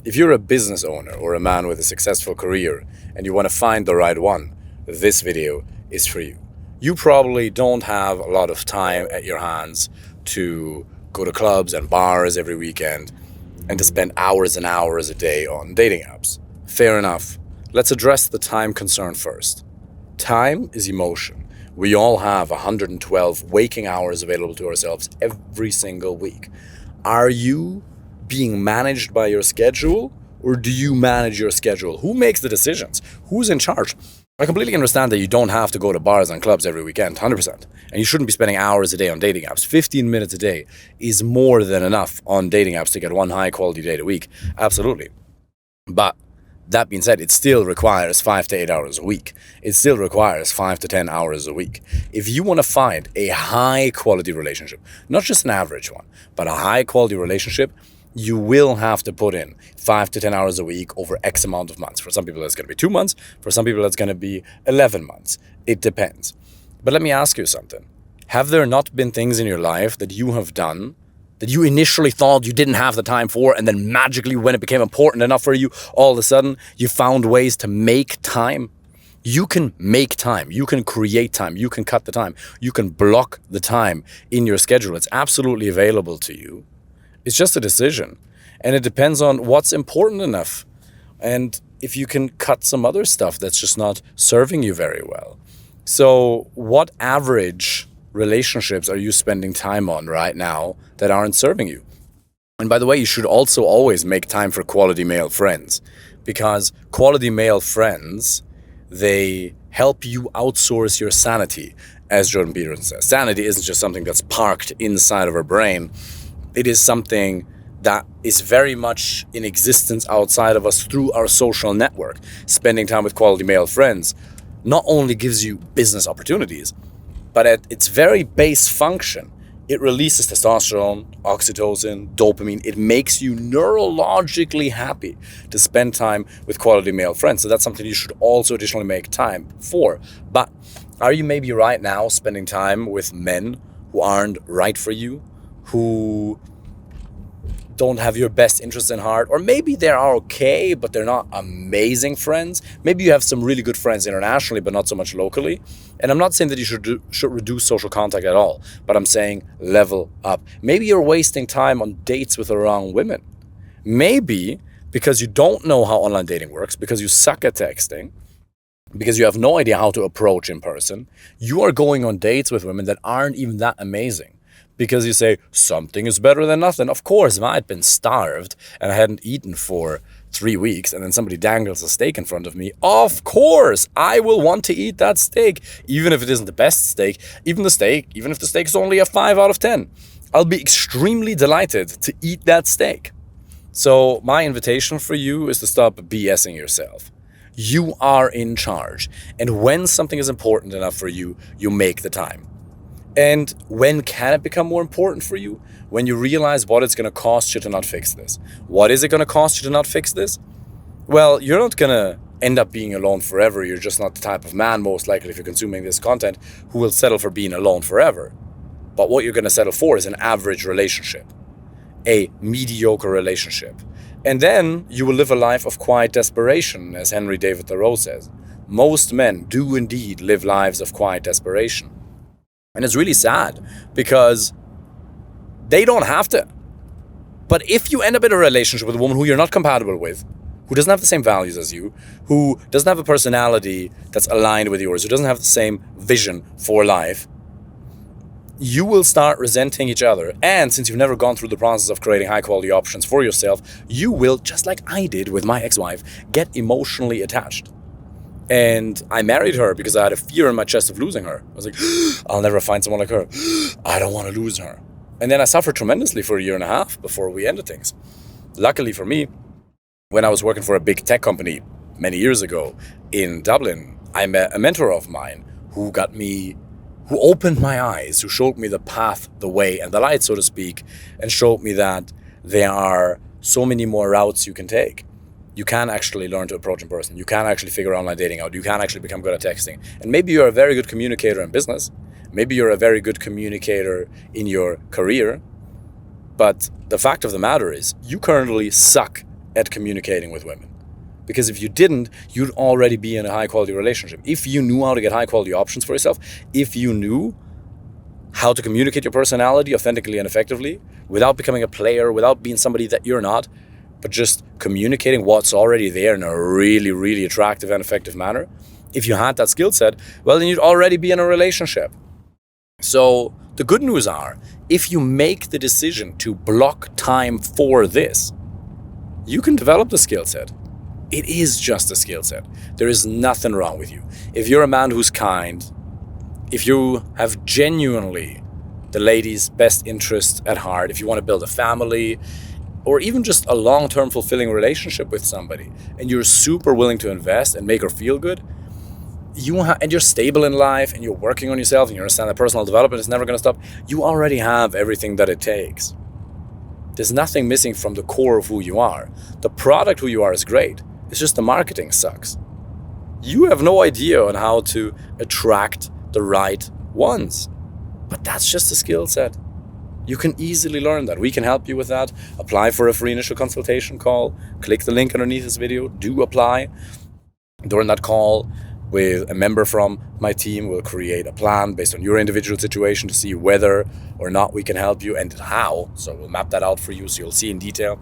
If you're a business owner or a man with a successful career and you want to find the right one, this video is for you. You probably don't have a lot of time at your hands to go to clubs and bars every weekend and to spend hours and hours a day on dating apps. Fair enough. Let's address the time concern first. Time is emotion. We all have 112 waking hours available to ourselves every single week. Are you being managed by your schedule, or do you manage your schedule? Who makes the decisions? Who's in charge? I completely understand that you don't have to go to bars and clubs every weekend, 100%. And you shouldn't be spending hours a day on dating apps. 15 minutes a day is more than enough on dating apps to get one high quality date a week. Absolutely. But that being said, it still requires 5 to 8 hours a week. It still requires 5 to 10 hours a week. If you want to find a high quality relationship, not just an average one, but a high quality relationship, you will have to put in 5 to 10 hours a week over X amount of months. For some people, that's going to be 2 months. For some people, that's going to be 11 months. It depends. But let me ask you something. Have there not been things in your life that you have done that you initially thought you didn't have the time for, and then magically when it became important enough for you, all of a sudden you found ways to make time? You can make time. You can create time. You can cut the time. You can block the time in your schedule. It's absolutely available to you. It's just a decision, and it depends on what's important enough, and if you can cut some other stuff that's just not serving you very well. So what average relationships are you spending time on right now that aren't serving you? And by the way, you should also always make time for quality male friends, because quality male friends, they help you outsource your sanity, as Jordan Peterson says. Sanity isn't just something that's parked inside of our brain. It is something that is very much in existence outside of us through our social network. Spending time with quality male friends not only gives you business opportunities, but at its very base function, it releases testosterone, oxytocin, dopamine. It makes you neurologically happy to spend time with quality male friends. So that's something you should also additionally make time for. But are you maybe right now spending time with men who aren't right for you, who don't have your best interests in heart? Or maybe they are okay, but they're not amazing friends. Maybe you have some really good friends internationally, but not so much locally. And I'm not saying that you should reduce social contact at all, but I'm saying level up. Maybe you're wasting time on dates with the wrong women. Maybe because you don't know how online dating works, because you suck at texting, because you have no idea how to approach in person, you are going on dates with women that aren't even that amazing. Because you say, something is better than nothing. Of course, if I had been starved and I hadn't eaten for 3 weeks and then somebody dangles a steak in front of me, of course, I will want to eat that steak. Even if it isn't the best steak, even if the steak is only a 5 out of 10. I'll be extremely delighted to eat that steak. So my invitation for you is to stop BSing yourself. You are in charge. And when something is important enough for you, you make the time. And when can it become more important for you? When you realize what it's going to cost you to not fix this. What is it going to cost you to not fix this? Well, you're not going to end up being alone forever. You're just not the type of man, most likely, if you're consuming this content, who will settle for being alone forever. But what you're going to settle for is an average relationship, a mediocre relationship. And then you will live a life of quiet desperation, as Henry David Thoreau says. Most men do indeed live lives of quiet desperation. And it's really sad because they don't have to. But if you end up in a relationship with a woman who you're not compatible with, who doesn't have the same values as you, who doesn't have a personality that's aligned with yours, who doesn't have the same vision for life, you will start resenting each other. And since you've never gone through the process of creating high quality options for yourself, you will, just like I did with my ex-wife, get emotionally attached. And I married her because I had a fear in my chest of losing her. I was like, I'll never find someone like her. I don't want to lose her. And then I suffered tremendously for 1.5 years before we ended things. Luckily for me, when I was working for a big tech company many years ago in Dublin, I met a mentor of mine who opened my eyes, who showed me the path, the way, and the light, so to speak, and showed me that there are so many more routes you can take. You can actually learn to approach in person. You can actually figure online dating out. You can actually become good at texting. And maybe you're a very good communicator in business. Maybe you're a very good communicator in your career. But the fact of the matter is, you currently suck at communicating with women. Because if you didn't, you'd already be in a high-quality relationship. If you knew how to get high-quality options for yourself, if you knew how to communicate your personality authentically and effectively without becoming a player, without being somebody that you're not, but just communicating what's already there in a really, really attractive and effective manner, if you had that skill set, well, then you'd already be in a relationship. So the good news are, if you make the decision to block time for this, you can develop the skill set. It is just a skill set. There is nothing wrong with you. If you're a man who's kind, if you have genuinely the lady's best interest at heart, if you want to build a family, or even just a long-term fulfilling relationship with somebody, and you're super willing to invest and make her feel good, and you're stable in life, and you're working on yourself, and you understand that personal development is never going to stop, you already have everything that it takes. There's nothing missing from the core of who you are. The product who you are is great. It's just the marketing sucks. You have no idea on how to attract the right ones. But that's just a skill set. You can easily learn that. We can help you with that. Apply for a free initial consultation call. Click the link underneath this video. Do apply. During that call, with a member from my team, we'll create a plan based on your individual situation to see whether or not we can help you and how. So we'll map that out for you so you'll see in detail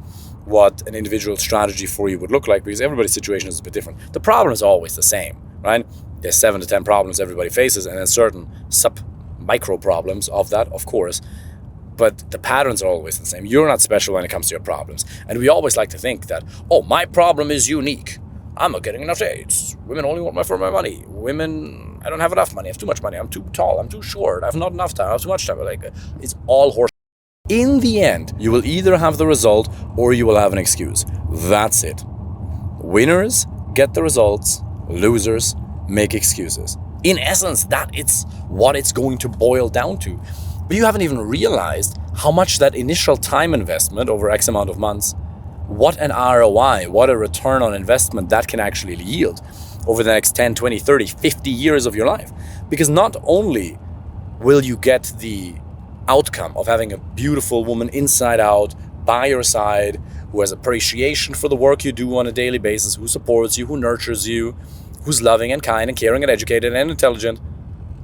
what an individual strategy for you would look like, because everybody's situation is a bit different. The problem is always the same, right? There's 7 to 10 problems everybody faces, and then certain micro problems of that, of course, but the patterns are always the same. You're not special when it comes to your problems. And we always like to think that, oh, my problem is unique. I'm not getting enough dates. Women only want for my money. Women, I don't have enough money. I have too much money. I'm too tall. I'm too short. I have not enough time. I have too much time. Like, it's all horse. In the end, you will either have the result or you will have an excuse. That's it. Winners get the results. Losers make excuses. In essence, it's what it's going to boil down to. But you haven't even realized how much that initial time investment over X amount of months, what an ROI, what a return on investment that can actually yield over the next 10, 20, 30, 50 years of your life. Because not only will you get the outcome of having a beautiful woman inside out by your side, who has appreciation for the work you do on a daily basis, who supports you, who nurtures you, who's loving and kind and caring and educated and intelligent.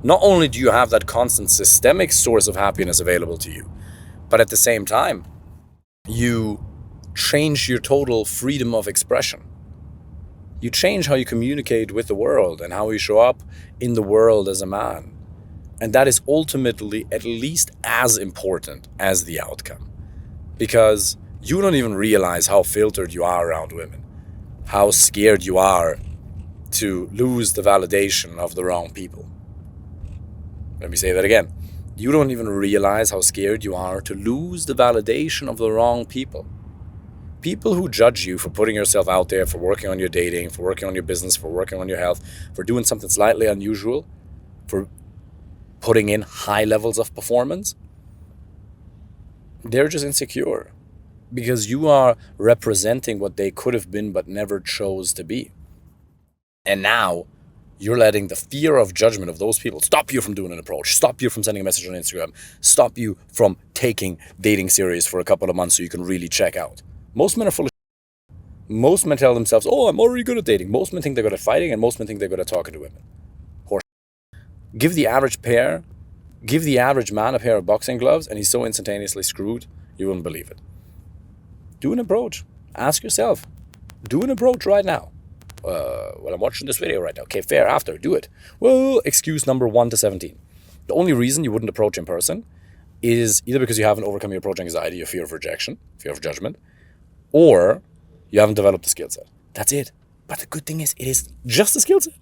Not only do you have that constant systemic source of happiness available to you, but at the same time, you change your total freedom of expression. You change how you communicate with the world and how you show up in the world as a man. And that is ultimately at least as important as the outcome. Because you don't even realize how filtered you are around women, how scared you are to lose the validation of the wrong people. Let me say that again. You don't even realize how scared you are to lose the validation of the wrong people. People who judge you for putting yourself out there, for working on your dating, for working on your business, for working on your health, for doing something slightly unusual, for putting in high levels of performance, they're just insecure because you are representing what they could have been but never chose to be. And now you're letting the fear of judgment of those people stop you from doing an approach, stop you from sending a message on Instagram, stop you from taking dating serious for a couple of months so you can really check out. Most men are full of shit. Most men tell themselves, oh, I'm already good at dating. Most men think they're good at fighting, and most men think they're good at talking to women. Horse. Give the average man a pair of boxing gloves, and he's so instantaneously screwed, you wouldn't believe it. Do an approach. Ask yourself. Do an approach right now. Well, I'm watching this video right now. Okay, fair, after, do it. Well, excuse number 1 to 17. The only reason you wouldn't approach in person is either because you haven't overcome your approach anxiety, your fear of rejection, fear of judgment, or you haven't developed the skill set. That's it. But the good thing is, it is just a skill set.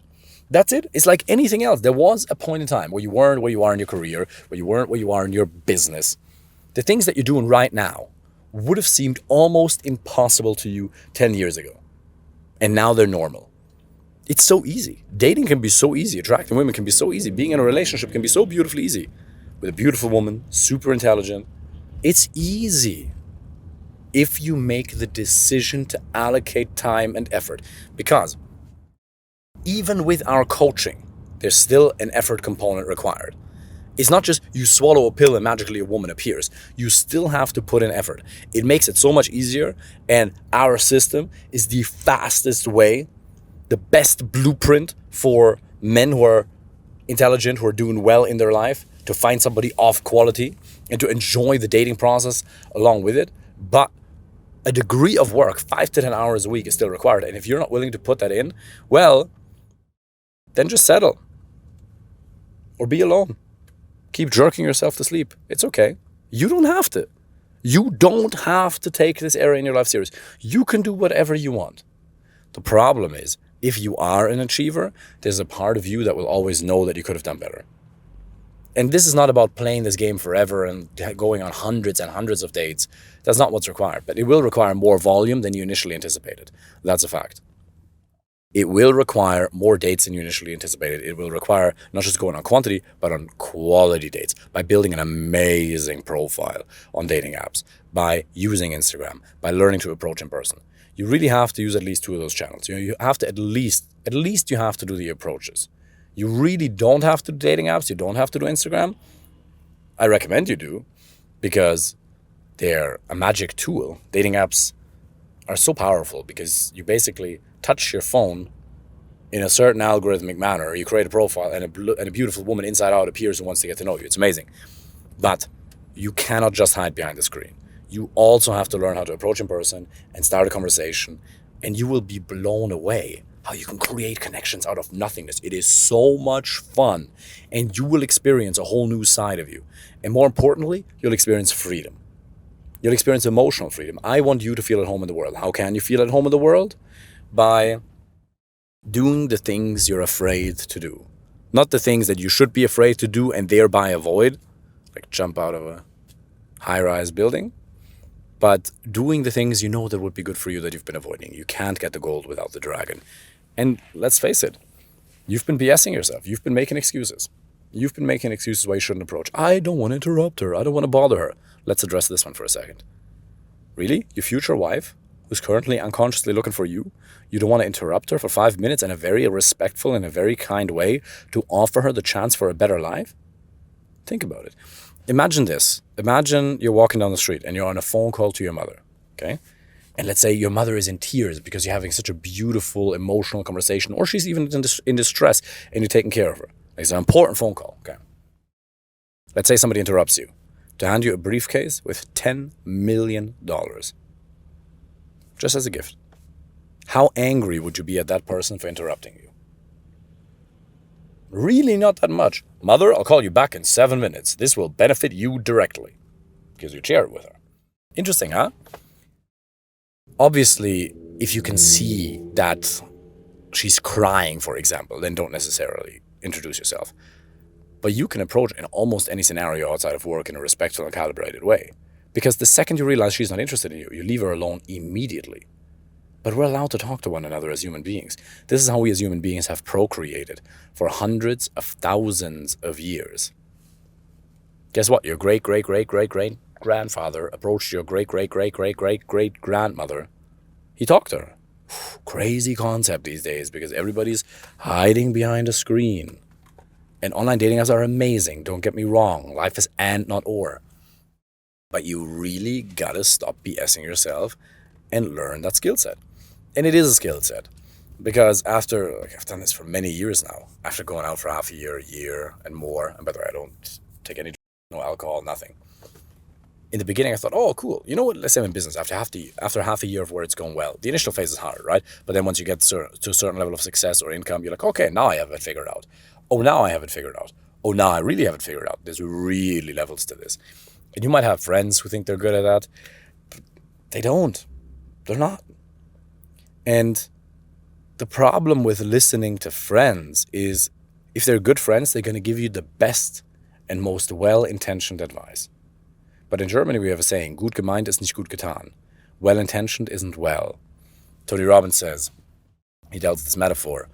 That's it. It's like anything else. There was a point in time where you weren't where you are in your career, where you weren't where you are in your business. The things that you're doing right now would have seemed almost impossible to you 10 years ago. And now they're normal. It's so easy. Dating can be so easy. Attracting women can be so easy. Being in a relationship can be so beautifully easy. With a beautiful woman, super intelligent. It's easy if you make the decision to allocate time and effort. Because even with our coaching, there's still an effort component required. It's not just you swallow a pill and magically a woman appears. You still have to put in effort. It makes it so much easier, and our system is the fastest way, the best blueprint for men who are intelligent, who are doing well in their life, to find somebody of quality and to enjoy the dating process along with it. But a degree of work, 5 to 10 hours a week, is still required. And if you're not willing to put that in, well, then just settle or be alone. Keep jerking yourself to sleep. It's okay. You don't have to. You don't have to take this area in your life serious. You can do whatever you want. The problem is, if you are an achiever, there's a part of you that will always know that you could have done better. And this is not about playing this game forever and going on hundreds and hundreds of dates. That's not what's required. But it will require more volume than you initially anticipated. That's a fact. It will require more dates than you initially anticipated. It will require not just going on quantity, but on quality dates, by building an amazing profile on dating apps, by using Instagram, by learning to approach in person. You really have to use at least 2 of those channels. You have to at least you have to do the approaches. You really don't have to do dating apps. You don't have to do Instagram. I recommend you do, because they're a magic tool. Dating apps are so powerful because you basically touch your phone in a certain algorithmic manner. You create a profile, and a beautiful woman inside out appears and wants to get to know you. It's amazing. But you cannot just hide behind the screen. You also have to learn how to approach in person and start a conversation, and you will be blown away how you can create connections out of nothingness. It is so much fun, and you will experience a whole new side of you. And more importantly, you'll experience freedom. You'll experience emotional freedom. I want you to feel at home in the world. How can you feel at home in the world? By doing the things you're afraid to do. Not the things that you should be afraid to do and thereby avoid, like jump out of a high-rise building, but doing the things you know that would be good for you that you've been avoiding. You can't get the gold without the dragon. And let's face it, you've been BSing yourself. You've been making excuses. You've been making excuses why you shouldn't approach. I don't want to interrupt her. I don't want to bother her. Let's address this one for a second. Really? Your future wife, who's currently unconsciously looking for you, you don't want to interrupt her for 5 minutes in a very respectful and a very kind way to offer her the chance for a better life? Think about it. Imagine this. Imagine you're walking down the street and you're on a phone call to your mother, okay? And let's say your mother is in tears because you're having such a beautiful, emotional conversation, or she's even in distress and you're taking care of her. It's an important phone call, okay? Let's say somebody interrupts you to hand you a briefcase with $10 million, just as a gift. How angry would you be at that person for interrupting you? Really not that much. Mother, I'll call you back in 7 minutes. This will benefit you directly. Because you share it with her. Interesting, huh? Obviously, if you can see that she's crying, for example, then don't necessarily introduce yourself. But you can approach in almost any scenario outside of work in a respectful and calibrated way. Because the second you realize she's not interested in you, you leave her alone immediately. But we're allowed to talk to one another as human beings. This is how we as human beings have procreated for hundreds of thousands of years. Guess what? Your great-great-great-great-great-grandfather approached your great-great-great-great-great-great-grandmother. He talked to her. Crazy concept these days because everybody's hiding behind a screen. And online dating apps are amazing, don't get me wrong. Life is and, not or. But you really gotta stop BSing yourself and learn that skill set. And it is a skill set. Because after, I've done this for many years now, after going out for half a year and more, and by the way, I don't take any, no alcohol, nothing. In the beginning, I thought, oh, cool. You know what? Let's say I'm in business. After half a year of where it's going well, the initial phase is hard, right? But then once you get to a certain level of success or income, you're like, okay, now I have it figured out. Oh, now I have it figured out. Oh, now I really have it figured out. There's really levels to this. And you might have friends who think they're good at that. But they don't. They're not. And the problem with listening to friends is if they're good friends, they're going to give you the best and most well-intentioned advice. But in Germany, we have a saying, gut gemeint ist nicht gut getan. Well-intentioned isn't well. Tony Robbins says, he tells this metaphor,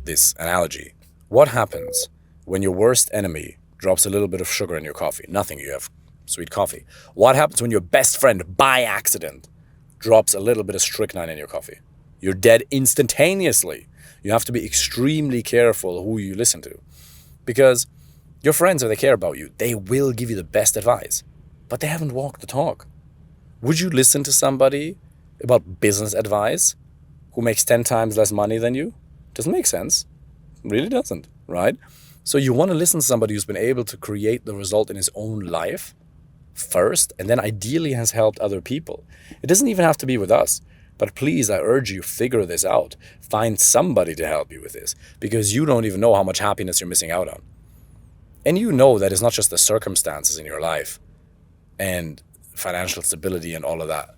this analogy. What happens when your worst enemy drops a little bit of sugar in your coffee? Nothing, you have sweet coffee. What happens when your best friend, by accident, drops a little bit of strychnine in your coffee? You're dead instantaneously. You have to be extremely careful who you listen to. Because Your friends, if they care about you, they will give you the best advice, but they haven't walked the talk. Would you listen to somebody about business advice who makes 10 times less money than you? Doesn't make sense. Really doesn't, right? So you want to listen to somebody who's been able to create the result in his own life first, and then ideally has helped other people. It doesn't even have to be with us, but please, I urge you, figure this out. Find somebody to help you with this, because you don't even know how much happiness you're missing out on. And you know that it's not just the circumstances in your life and financial stability and all of that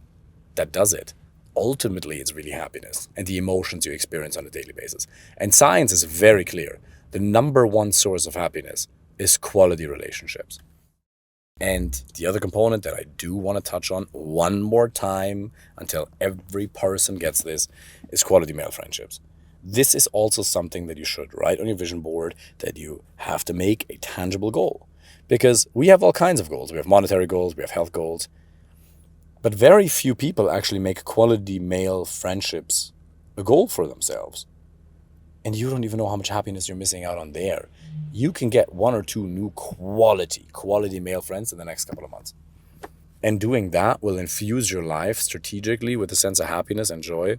that does it. Ultimately, it's really happiness and the emotions you experience on a daily basis. And science is very clear. The number one source of happiness is quality relationships. And the other component that I do want to touch on one more time until every person gets this is quality male friendships. This is also something that you should write on your vision board, that you have to make a tangible goal. Because we have all kinds of goals. We have monetary goals, we have health goals. But very few people actually make quality male friendships a goal for themselves. And you don't even know how much happiness you're missing out on there. You can get 1 or 2 new quality male friends in the next couple of months. And doing that will infuse your life strategically with a sense of happiness and joy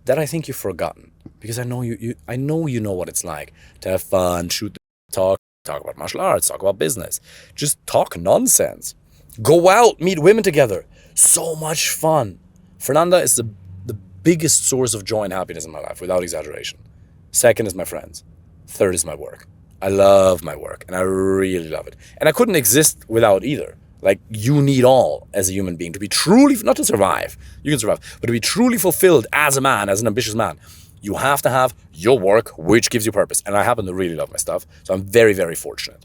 that I think you've forgotten. Because I know you know what it's like to have fun, shoot the talk about martial arts, talk about business. Just talk nonsense. Go out, meet women together. So much fun. Fernanda is the biggest source of joy and happiness in my life, without exaggeration. Second is my friends. Third is my work. I love my work, and I really love it. And I couldn't exist without either. Like, you need all as a human being to be truly, not to survive, you can survive, but to be truly fulfilled as a man, as an ambitious man. You have to have your work, which gives you purpose. And I happen to really love my stuff, so I'm very, very fortunate.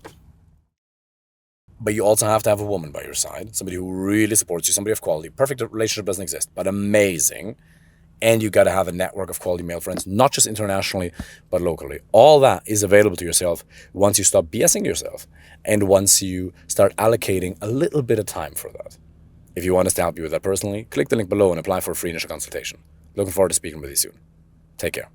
But you also have to have a woman by your side, somebody who really supports you, somebody of quality. Perfect relationship doesn't exist, but amazing. And you got to have a network of quality male friends, not just internationally, but locally. All that is available to yourself once you stop BSing yourself and once you start allocating a little bit of time for that. If you want us to help you with that personally, click the link below and apply for a free initial consultation. Looking forward to speaking with you soon. Take care.